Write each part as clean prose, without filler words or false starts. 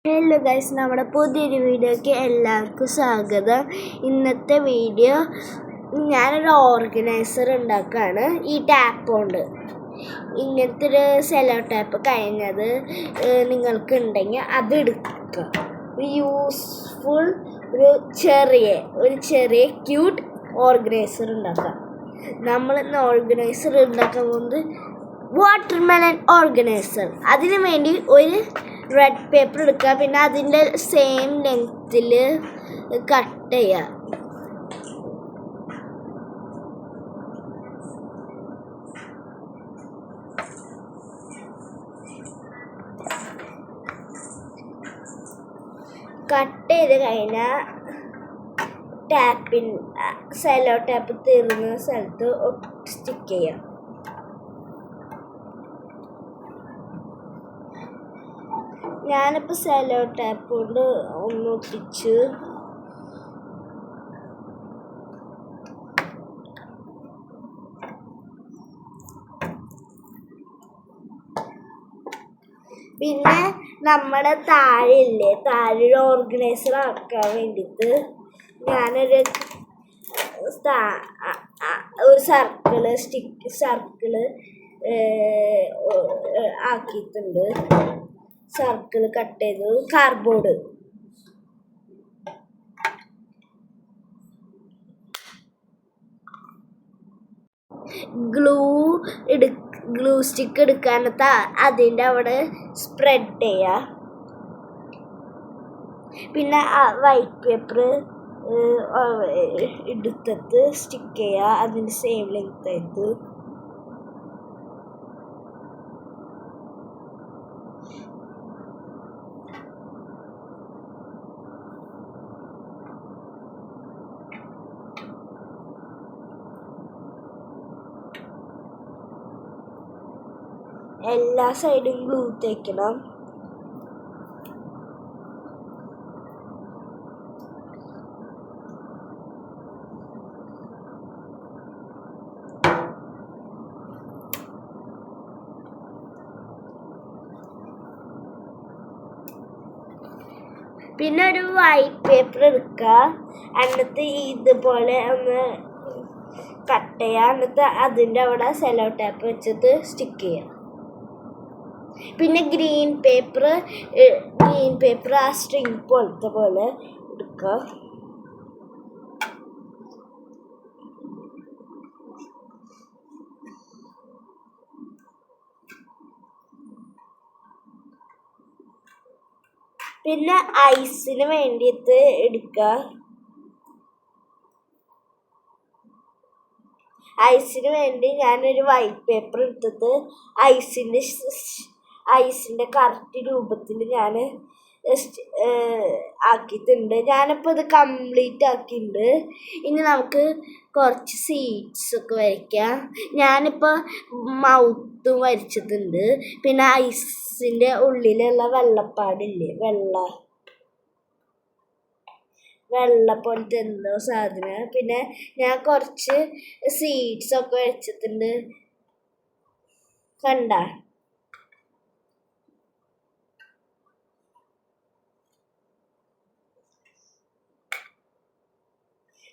Hello guys, നമ്മുടെ പുതിയൊരു വീഡിയോയ്ക്ക് എല്ലാവർക്കും സ്വാഗതം. ഇന്നത്തെ വീഡിയോ ഞാനൊരു ഓർഗനൈസർ ഉണ്ടാക്കുകയാണ്. ഈ ടാപ്പ് കൊണ്ട് ഇങ്ങനത്തെ ഒരു സെലോ ടാപ്പ് കഴിഞ്ഞത് നിങ്ങൾക്ക് ഉണ്ടെങ്കിൽ അത് എടുക്കുക. യൂസ്ഫുൾ ഒരു ചെറിയ ക്യൂട്ട് ഓർഗനൈസർ ഉണ്ടാക്കുക. നമ്മൾ ഇന്ന് ഓർഗനൈസർ ഉണ്ടാക്കാൻ പോകുന്നത് വാട്ടർമെലൺ ഓർഗനൈസർ. അതിനു വേണ്ടി ഒരു റെഡ് പേപ്പർ എടുക്കുക, പിന്നെ അതിൻ്റെ സെയിം ലെങ്ത്തിൽ കട്ട് ചെയ്യുക. കട്ട് ചെയ്ത് കഴിഞ്ഞാൽ സെലോ ടാപ്പ് തീർന്ന സ്ഥലത്ത് സ്റ്റിക്ക് ചെയ്യാം. ഞാനിപ്പോൾ സെലോ ടാപ്പ് കൊണ്ട് ഒന്ന് ഒട്ടിച്ചു. പിന്നെ നമ്മുടെ താഴെ ഓർഗനൈസർ ആക്കാൻ വേണ്ടിയിട്ട് ഞാനൊരു സർക്കിള് ആക്കിയിട്ടുണ്ട്. സർക്കിൾ കട്ട് ചെയ്തു. കാർഡ്ബോർഡ് ഗ്ലൂ സ്റ്റിക്ക് എടുക്കാനത്തെ അതിൻ്റെ അവിടെ സ്പ്രെഡ് ചെയ്യുക. പിന്നെ വൈറ്റ് പേപ്പർ എടുത്തിട്ട് സ്റ്റിക്ക് ചെയ്യുക, അതിൻ്റെ സെയിം ലെങ്ത് ആയിട്ട്. എല്ലാ സൈഡും ഗ്ലൂ തേക്കണം. പിന്നെ ഒരു വൈറ്റ് പേപ്പർ എടുക്കുക, എന്നിട്ട് ഇതുപോലെ ഒന്ന് കട്ട് ചെയ്യുക, എന്നിട്ട് അതിൻ്റെ അവിടെ സെലോ ടാപ്പ് വെച്ചിട്ട് സ്റ്റിക്ക് ചെയ്യുക. പിന്നെ ഗ്രീൻ പേപ്പർ ആ സ്ട്രിങ് പോലത്തെ പോലെ എടുക്കുക. പിന്നെ ഐസിന് വേണ്ടിയിട്ട് എടുക്കുക. ഐസിന് വേണ്ടി ഞാനൊരു വൈറ്റ് പേപ്പർ എടുത്തിട്ട് ഐസിൻ്റെ കറക്റ്റ് രൂപത്തിൽ ഞാൻ ആക്കിയിട്ടുണ്ട്. ഞാനിപ്പോൾ ഇത് കംപ്ലീറ്റ് ആക്കിയിട്ടുണ്ട്. ഇനി നമുക്ക് കുറച്ച് സീഡ്സ് ഒക്കെ വരയ്ക്കാം. ഞാനിപ്പോൾ മൗത്തും വരച്ചിട്ടുണ്ട്. പിന്നെ ഐസിൻ്റെ ഉള്ളിലുള്ള വെള്ളപ്പാടില്ലേ, വെള്ള പോലത്തെ എന്തോ സാധനം. പിന്നെ ഞാൻ കുറച്ച് സീഡ്സ് ഒക്കെ വരച്ചിട്ടുണ്ട്.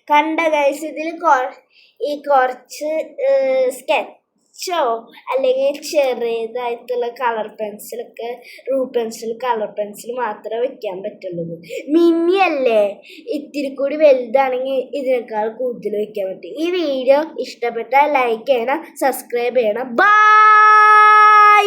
കണ്ട ഗൈസ്, ഇതിൽ കുറച്ച് സ്കെച്ചോ അല്ലെങ്കിൽ ചെറിയതായിട്ടുള്ള കളർ പെൻസിലൊക്കെ കളർ പെൻസിൽ മാത്രമേ വെക്കാൻ പറ്റുള്ളൂ. മിനി അല്ലേ, ഇത്തിരി കൂടി വലുതാണെങ്കിൽ ഇതിനേക്കാൾ കൂടുതൽ വെക്കാൻ പറ്റും. ഈ വീഡിയോ ഇഷ്ടപ്പെട്ടാൽ ലൈക്ക് ചെയ്യണം, സബ്സ്ക്രൈബ് ചെയ്യണം. ബൈ.